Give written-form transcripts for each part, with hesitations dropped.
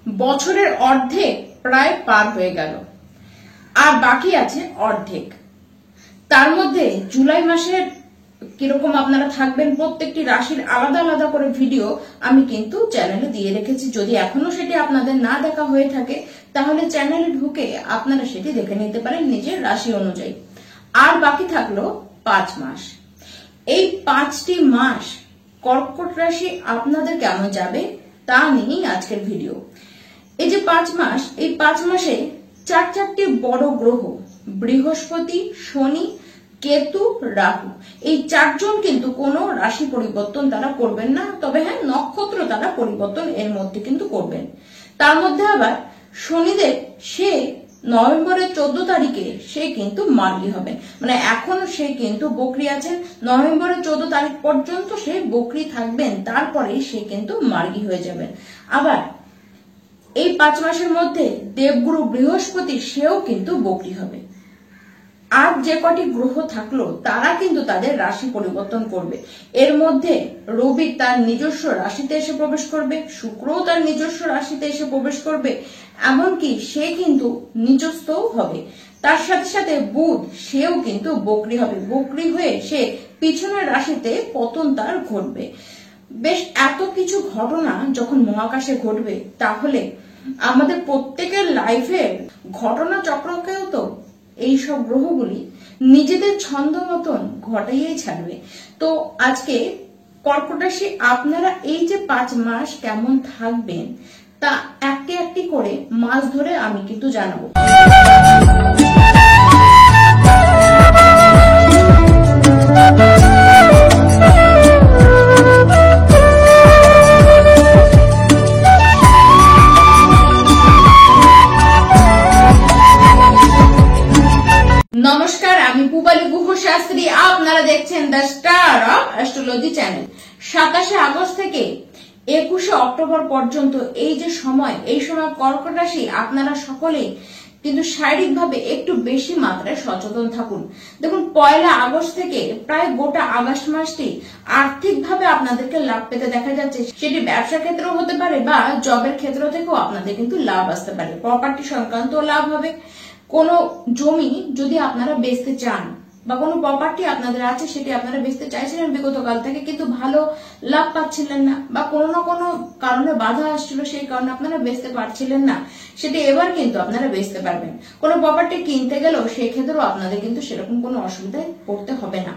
বছরের অর্ধেক প্রায় পার হয়ে গেল, আর বাকি আছে অর্ধেক। তার মধ্যে জুলাই মাসের কিরকম আপনারা থাকবেন প্রত্যেকটি রাশির আলাদা আলাদা করে ভিডিও আমি কিন্তু চ্যানেলে দিয়ে রেখেছি। যদি এখনো সেটি আপনাদের না দেখা হয়ে থাকে তাহলে চ্যানেলে ঢুকে আপনারা সেটি দেখে নিতে পারেন নিজের রাশি অনুযায়ী। আর বাকি থাকলো 5 মাস। এই 5টি মাস কর্কট রাশি আপনাদের কেমন যাবে তা নিয়েই আজকের ভিডিও। এই যে 5 মাস, এই 5 মাসে চারটি বড় গ্রহ বৃহস্পতি, শনি, কেতু, রাহু, এই 4 জন কিন্তু কোনো রাশি পরিবর্তন তারা করবেন না, তবে হ্যাঁ নক্ষত্র তারা পরিবর্তন এর মধ্যে কিন্তু করবেন। তার মধ্যে আবার শনিদেব সে নভেম্বরের 14 তারিখে সে কিন্তু মার্গী হবেন, মানে এখনো সে কিন্তু বকরি আছেন। নভেম্বরের 14 তারিখ পর্যন্ত সে বকরি থাকবেন, তারপরে সে কিন্তু মার্গী হয়ে যাবেন। আবার এই 5 মাসের মধ্যে দেবগুরু বৃহস্পতি সেও কিন্তু বকরি হবে। আর যে কটি গ্রহ থাকলো তারা কিন্তু তাদের রাশি পরিবর্তন করবে। এর মধ্যে রবি তার নিজস্ব রাশিতে এসে প্রবেশ করবে, শুক্রও তার নিজস্ব রাশিতে এসে প্রবেশ করবে, এমনকি সে কিন্তু নিজস্থও হবে। তার সাথে সাথে বুধ সেও কিন্তু বকরি হবে, বকরি হয়ে সে পিছনের রাশিতে পতন তার ঘটবে। বেশ এত কিছু ঘটনা যখন মহাকাশে ঘটবে তাহলে আমাদের প্রত্যেকের লাইফের ঘটনা চক্রকেও তো এই সব গ্রহগুলি নিজেদের ছন্দ মতন ঘটাইয়েই ছাড়বে। তো আজকে কর্কট রাশি আপনারা এই যে 5 মাস কেমন থাকবেন তা একটি একটি করে মাস ধরে আমি কিন্তু জানাবো। নমস্কার, আমি পূবালী গুহ শাস্ত্রী, আপনারা দেখছেন the star of astrology channel. 27 August থেকে 21 অক্টোবর পর্যন্ত এই যে সময়, এই সময় কর্কট রাশি আপনারা সকলেই কিন্তু শারীরিকভাবে একটু বেশি মাত্রায় সচেতন থাকুন। দেখুন 1 আগস্ট থেকে প্রায় গোটা আগস্ট মাসটি আর্থিকভাবে আপনাদেরকে লাভ পেতে দেখা যাচ্ছে। সেটি ব্যবসা ক্ষেত্রেও হতে পারে বা জবের ক্ষেত্র থেকেও আপনাদের কিন্তু লাভ আসতে পারে। প্রপার্টি সংক্রান্ত লাভ হবে। কোনো জমি যদি আপনারা বেচতে চান বা কোনো প্রপার্টি আপনাদের আছে সেটি আপনারা বেচতে চাইছিলেন বিগত কাল থেকে, কিন্তু ভালো লাভ পাচ্ছিলেন না বা কোনো না কোনো কারণে বাধা আসছিল, সেই কারণে আপনারা বেচতে পারছিলেন না, সেটি এবার কিন্তু আপনারা বেচতে পারবেন। কোনো প্রপার্টি কিনতে গেলেও সেই ক্ষেত্রেও আপনাদের কিন্তু সেরকম কোনো অসুবিধায় পড়তে হবে না।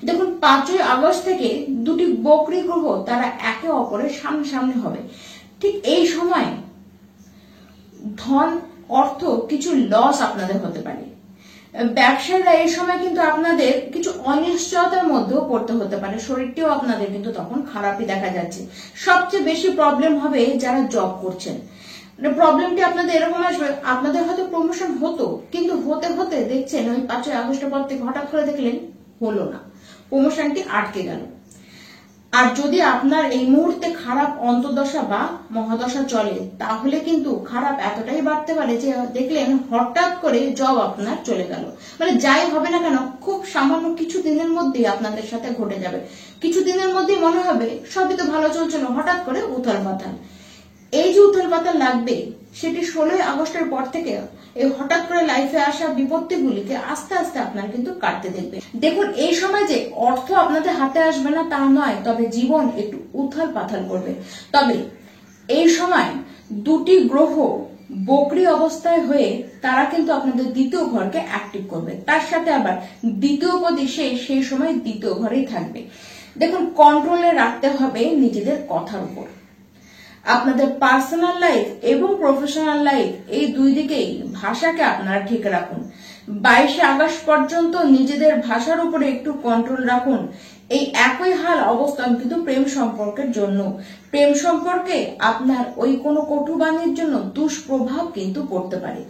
দেখুন 5 আগস্ট থেকে দুটি বকরি গ্রহ তারা একে অপরের সামনে হবে। ঠিক এই সময় ধন অর্থ কিছু লস আপনাদের হতে পারে। ব্যবসায়ীরা এই সময় কিন্তু আপনাদের কিছু অনিশ্চয়তার মধ্যেও পড়তে হতে পারে। শরীরটিও আপনাদের কিন্তু তখন খারাপই দেখা যাচ্ছে। সবচেয়ে বেশি প্রবলেম হবে যারা জব করছেন। প্রবলেমটি আপনাদের এরকম আসবে, আপনাদের হয়তো প্রমোশন হতো, কিন্তু হতে হতে দেখছেন ওই 5 আগস্টের পর থেকে হঠাৎ করে দেখলেন হলো না, প্রমোশনটি আটকে গেল। আর যদি আপনার এই মুহূর্তে খারাপ অন্তর্দশা বা মহাদশা চলে তাহলে কিন্তু খারাপ এতটাই বাড়তে পারে যে দেখলেন হঠাৎ করে জব আপনার চলে গেল। মানে যাই হবে না কেন খুব সামান্য কিছু দিনের মধ্যেই আপনাদের সাথে ঘটে যাবে। কিছু দিনের মধ্যেই মনে হবে সবই তো ভালো চলছিল, হঠাৎ করে উথাল পাতাল। এই যে উথাল পাতাল লাগবে সেটি 16 আগস্টের পর থেকে এই হঠাৎ করে লাইফে আসা বিপত্তিগুলিকে আস্তে আস্তে আপনার কিন্তু কাটতে দেখবে। দেখুন এই সময় যে অর্থ আপনাদের হাতে আসবে না তা নয়, তবে জীবন একটু উথাল পাথাল করবে। তবে এই সময় দুটি গ্রহ বকরি অবস্থায় হয়ে তারা কিন্তু আপনাদের দ্বিতীয় ঘরকে অ্যাক্টিভ করবে। তার সাথে আবার দ্বিতীয় পতি সেই সময় দ্বিতীয় ঘরেই থাকবে। দেখুন কন্ট্রোলে রাখতে হবে নিজেদের কথার উপর। আপনাদের পার্সোনাল লাইফ এবং প্রফেশনাল লাইফ এই দুই দিকেই ভাষাকে আপনারা ঠিক রাখুন। 22 আগস্ট পর্যন্ত নিজেদের ভাষার উপরে একটু কন্ট্রোল রাখুন। এই একই হাল অবস্থান কিন্তু প্রেম সম্পর্কের জন্য। প্রেম সম্পর্কে আপনার ওই কোনো কটুবাণীর জন্য দুষ্প্রভাব কিন্তু পড়তে পারে।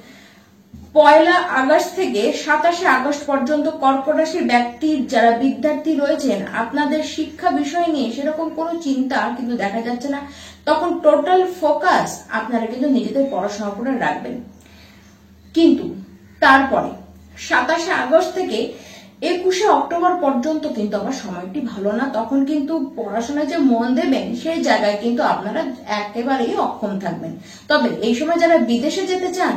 1 আগস্ট থেকে 27 আগস্ট পর্যন্ত কর্কট রাশির ব্যক্তির যারা বিদ্যার্থী রয়েছেন আপনাদের শিক্ষা বিষয় নিয়ে সেরকম কোনো চিন্তা কিন্তু দেখা যাচ্ছে না। তখন টোটাল ফোকাস আপনারা কিন্তু নিজেদের পড়াশোনার উপরে রাখবেন। কিন্তু তারপরে 27 আগস্ট থেকে 21শে অক্টোবর পর্যন্ত কিন্তু আবার সময়টি ভালো না, তখন কিন্তু পড়াশোনায় যে মন দেবেন সেই জায়গায় কিন্তু আপনারা একেবারেই অক্ষম থাকবেন। তবে এই সময় যারা বিদেশে যেতে চান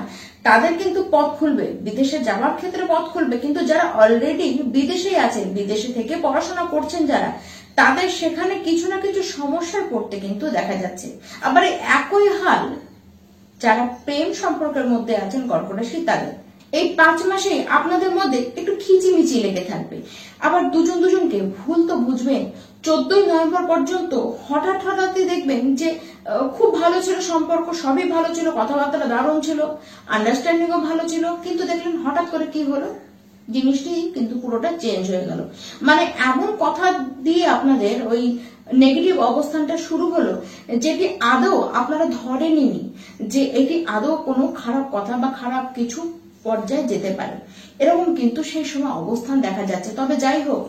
তাদের কিন্তু পথ খুলবে, বিদেশে যাওয়ার ক্ষেত্রে পথ খুলবে, কিন্তু যারা অলরেডি বিদেশেই আছেন, বিদেশে থেকে পড়াশোনা করছেন যারা, তাদের সেখানে কিছু না কিছু সমস্যায় পড়তে কিন্তু দেখা যাচ্ছে। আবার একই হাল যারা প্রেম সম্পর্কের মধ্যে আছেন কর্কট রাশি তাদের। এই 5 মাসে আপনাদের মধ্যে একটু খিচিমিচি লেগে থাকবে। আবার দুজনকে ভুল তো বুঝবেন। 14ই নভেম্বর পর্যন্ত হঠাৎই দেখবেন যে খুব ভালো ছিল সম্পর্ক, সবই ভালো ছিল, কথাবার্তা দারুণ ছিল, আন্ডারস্ট্যান্ডিংও ভালো ছিল, কিন্তু দেখলেন হঠাৎ করে কি হলো, জিনিসটি কিন্তু পুরোটা চেঞ্জ হয়ে গেল। মানে এমন কথা দিয়ে আপনাদের ওই নেগেটিভ অবস্থানটা শুরু হলো যেটি আদৌ আপনারা ধরেনি যে এটি আদৌ কোনো খারাপ কথা বা খারাপ কিছু পর্যায়ে যেতে পারে, এরকম কিন্তু সেই সময় অবস্থান দেখা যাচ্ছে। তবে যাই হোক,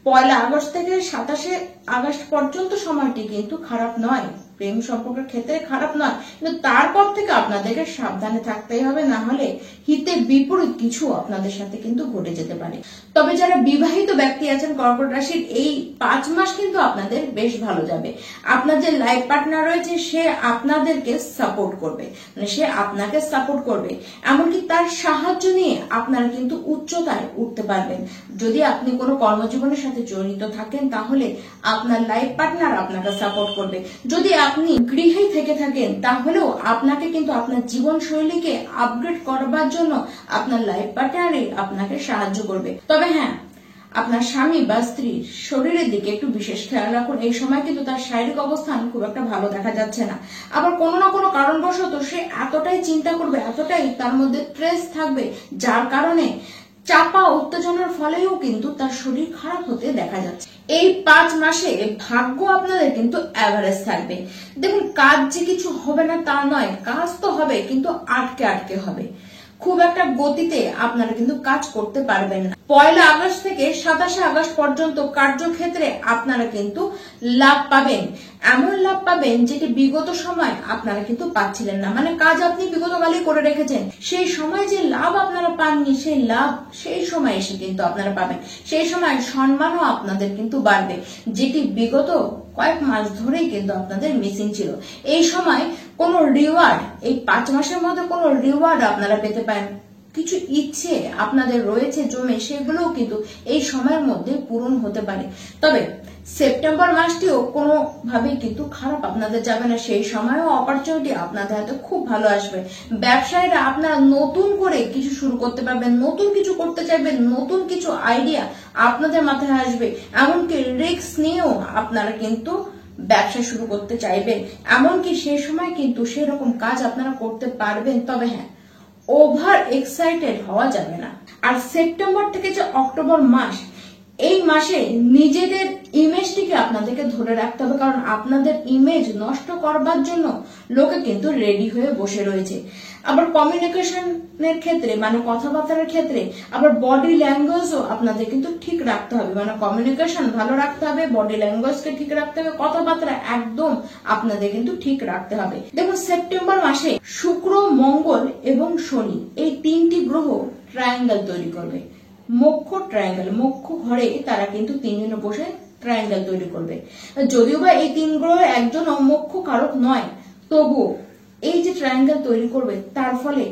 1 আগস্ট থেকে 27 আগস্ট পর্যন্ত সময়টি কিন্তু খারাপ নয়, প্রেম সম্পর্কের ক্ষেত্রে খারাপ নয়, কিন্তু তারপর থেকে আপনাদেরকে সাবধানে থাকতেই হবে, না হলে হিতে বিপরীত কিছু আপনাদের সাথে কিন্তু ঘটে যেতে পারে। তবে যারা বিবাহিত ব্যক্তি আছেন কর্কট রাশির, এই 5 মাস কিন্তু আপনাদের বেশ ভালো যাবে। আপনার যে লাইফ পার্টনার রয়েছে সে আপনাদেরকে সাপোর্ট করবে, মানে সে আপনাকে সাপোর্ট করবে, এমনকি তার সাহায্য নিয়ে আপনারা কিন্তু উচ্চতায় উঠতে পারবেন। যদি আপনি কোনো কর্মজীবনের সাথে জড়িত থাকেন তাহলে আপনার লাইফ পার্টনার আপনাকে সাপোর্ট করবে। যদি আপনি গৃহে থেকে থাকেন তাহলেও আপনাকে কিন্তু আপনার জীবন শৈলীকে আপগ্রেড করবার জন্য আপনার লাইফ পার্টনারই আপনাকে সাহায্য করবে। তবে হ্যাঁ, আপনার স্বামী বা স্ত্রীর শরীরের দিকে একটু বিশেষ খেয়াল রাখুন। এই সময় কিন্তু তার শারীরিক অবস্থান খুব একটা ভালো দেখা যাচ্ছে না। আবার কোনো না কোনো কারণবশত সে এতটাই চিন্তা করবে, এতটাই তার মধ্যে স্ট্রেস থাকবে, যার কারণে চাপা উত্তেজনার ফলেও কিন্তু তার শরীর খারাপ হতে দেখা যাচ্ছে। এই 5 মাসে ভাগ্য আপনাদের কিন্তু এভারেজ থাকবে। দেখুন, কাজ যে কিছু হবে না তা নয়, কাজ তো হবে, কিন্তু আটকে হবে। খুব একটা গতিতে আপনারা কিন্তু কাজ করতে পারবেন না। 1 আগস্ট থেকে 27 আগস্ট পর্যন্ত কার্যক্ষেত্রে আপনারা কিন্তু লাভ পাবেন, এমন লাভ পাবেন যেটি বিগত সময় আপনারা কিন্তু পাচ্ছিলেন না। মানে কাজ আপনি বিগতকালই করে রেখেছেন, সেই সময় যে লাভ আপনারা পাননি সেই লাভ সেই সময় এসে কিন্তু আপনারা পাবেন। সেই সময় সম্মানও আপনাদের কিন্তু বাড়বে, যেটি বিগত কয়েক মাস ধরেই কিন্তু আপনাদের মিসিং ছিল। এই সময় কোন রিওয়ার্ড, এই 5 মাসের মধ্যে কোন রিওয়ার্ড আপনারা পেতে পারেন। কিছু ইচ্ছে আপনাদের রয়েছে জমে, সেগুলোও কিন্তু এই সময়ের মধ্যে পূরণ হতে পারে। তবে সেপ্টেম্বর মাসটিও কোনোভাবেই কিন্তু খারাপ আপনাদের যাবে না, সেই সময়ও অপরচুনিটি আপনাদের হাতে খুব ভালো আসবে। ব্যবসায়ীরা আপনারা নতুন করে কিছু শুরু করতে পারবেন, নতুন কিছু করতে চাইবেন, নতুন কিছু আইডিয়া আপনাদের মাথায় আসবে, এমনকি রিস্ক নিয়েও আপনারা কিন্তু ব্যবসা শুরু করতে চাইবেন, এমনকি সেই সময় কিন্তু সেরকম কাজ আপনারা করতে পারবেন। তবে হ্যাঁ, ওভার এক্সাইটেড হওয়া যাবে না। আর সেপ্টেম্বর থেকে যে অক্টোবর মাস, এই মাসে নিজেদের ইমেজটিকে আপনাদেরকে ধরে রাখতে হবে, কারণ আপনাদের ইমেজ নষ্ট করবার জন্য লোকে কিন্তু রেডি হয়ে বসে রয়েছে। আবার কমিউনিকেশনের ক্ষেত্রে, মানে কথাবার্তার ক্ষেত্রে, আবার বডি ল্যাঙ্গুয়েজও আপনাদের কিন্তু ঠিক রাখতে হবে। মানে কমিউনিকেশন ভালো রাখতে হবে, বডি ল্যাঙ্গুয়েজকে ঠিক রাখতে হবে, কথাবার্তা একদম আপনাদের কিন্তু ঠিক রাখতে হবে। দেখুন, সেপ্টেম্বর মাসে শুক্র, মঙ্গল এবং শনি, এই 3টি গ্রহ ট্রায়াঙ্গেল তৈরি করবে। মোক্ষ ট্রায়াঙ্গেল, মোক্ষ ঘরে তারা কিন্তু 3 জনে বসে ট্রায়াঙ্গেল তৈরি করবে। যদিও বা এই 3 গ্রহ একজন মোক্ষ কারক নয়, তবু এই যে ট্রায়াঙ্গেল তৈরি করবে তার ফলে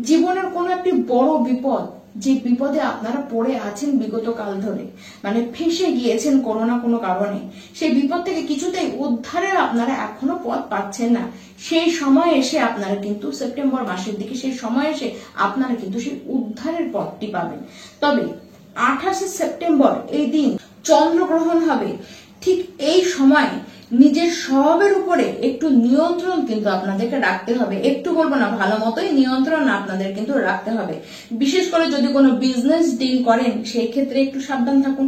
জীবনের কোন একটি বড় বিপদ, যে বিপদে আপনারা পড়ে আছেন বিগত কাল ধরে, মানে ফেঁসে গিয়েছেন কোনো না কোনো কারণে, সেই বিপদ থেকে কিছুতেই উদ্ধারের আপনারা এখনো পথ পাচ্ছেন না, সেই সময় এসে আপনারা কিন্তু সেপ্টেম্বর মাসের দিকে সেই সময় এসে আপনারা কিন্তু সেই উদ্ধারের পথটি পাবেন। তবে 28 সেপ্টেম্বর এই দিন চন্দ্রগ্রহণ হবে। ঠিক এই সময় নিজের স্বভাবের উপরে একটু নিয়ন্ত্রণ কিন্তু আপনাদেরকে রাখতে হবে, একটু বলবো না, ভালো মতোই নিয়ন্ত্রণ আপনাদের কিন্তু রাখতে হবে। বিশেষ করে যদি কোনো বিজনেস ডিল করেন সেই ক্ষেত্রে একটু সাবধান থাকুন।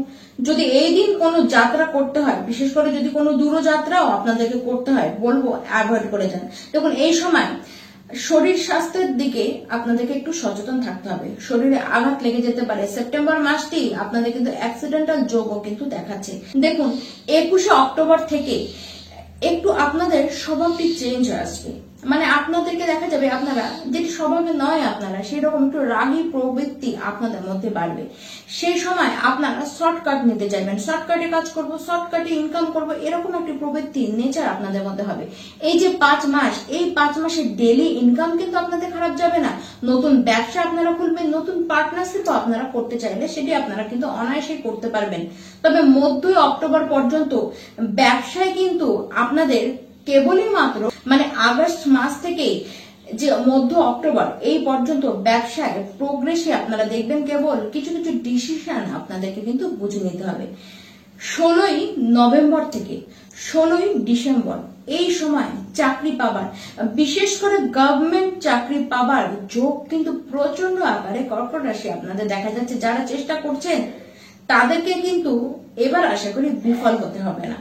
যদি এই দিন কোনো যাত্রা করতে হয়, বিশেষ করে যদি কোনো দূরযাত্রাও আপনাদেরকে করতে হয়, বলবো অ্যাভয়েড করে যান। দেখুন, এই সময় শরীর স্বাস্থ্যের দিকে আপনাদেরকে একটু সচেতন থাকতে হবে, শরীরে আঘাত লেগে যেতে পারে। সেপ্টেম্বর মাসটি আপনাদের কিন্তু অ্যাক্সিডেন্টাল যোগও কিন্তু দেখাচ্ছে। দেখুন, 21 অক্টোবর থেকে একটু আপনাদের স্বভাবটি চেঞ্জ আসবে। মানে আপনাদেরকে দেখা যাবে আপনারা যেটি স্বভাবে নয়, আপনারা সেই রকম একটু রাগী প্রবৃত্তি আপনাদের মধ্যে বাড়বে। সেই সময় আপনারা শর্টকাট নিতে চাইবেন, শর্টকাটে কাজ করব, শর্টকাটে ইনকাম করব, এরকম একটি প্রবৃত্তি নেচার আপনাদের মধ্যে হবে। এই যে 5 মাস, এই 5 মাসের ডেইলি ইনকাম কিন্তু আপনাদের খারাপ যাবে না। নতুন ব্যবসা আপনারা খুলবেন, নতুন পার্টনারশিপও আপনারা করতে চাইলে সেটি আপনারা কিন্তু অনায়াসে করতে পারবেন। তবে মধ্যই অক্টোবর পর্যন্ত ব্যবসায় কিন্তু আপনাদের কেবলই মাত্র মানে আগস্ট মাস থেকে যে মধ্য অক্টোবর এই পর্যন্ত ব্যবসায় প্রোগ্রেসে আপনারা দেখবেন কেবল কিছু কিছু ডিসিশন আপনাদেরকে কিন্তু বুঝে নিতে হবে। 16ই নভেম্বর থেকে 16ই ডিসেম্বর এই সময় চাকরি পাবার, বিশেষ করে গভর্নমেন্ট চাকরি পাবার যোগ কিন্তু প্রচন্ড আকারে কর্কট রাশি আপনাদের দেখা যাচ্ছে। যারা চেষ্টা করছেন তাদেরকে কিন্তু এবার আশা করি বিফল হতে হবে না।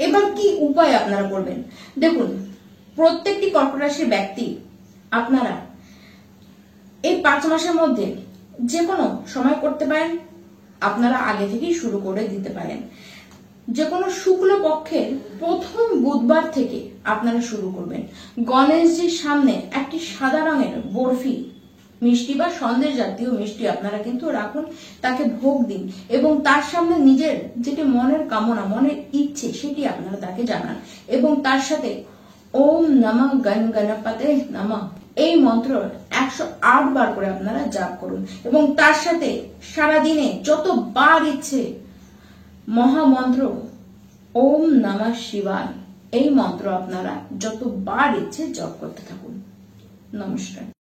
এবার কি উপায় আপনারা করবেন দেখুন, প্রত্যেকটি কর্কট রাশির ব্যক্তি আপনারা এই 5 মাসের মধ্যে যে কোনো সময় করতে পারেন, আপনারা আগে থেকেই শুরু করে দিতে পারেন। যে কোনো শুক্ল পক্ষের প্রথম বুধবার থেকে আপনারা শুরু করবেন। গণেশজির সামনে একটি সাদা রঙের বরফি মিষ্টি বা সন্দেশ জাতীয় মিষ্টি আপনারা কিন্তু রাখুন, তাকে ভোগ দিন এবং তার সামনে নিজের যেটি মনের কামনা, মনের ইচ্ছে সেটি আপনারা তাকে জানান এবং তার সাথে ওম নমঃ গণপতে নমঃ এই মন্ত্র 108 বার করে আপনারা জাপ করুন এবং তার সাথে সারাদিনে যতবার ইচ্ছে মহামন্ত্র ওম নমঃ শিবায় এই মন্ত্র আপনারা যতবার ইচ্ছে জপ করতে থাকুন। নমস্কার।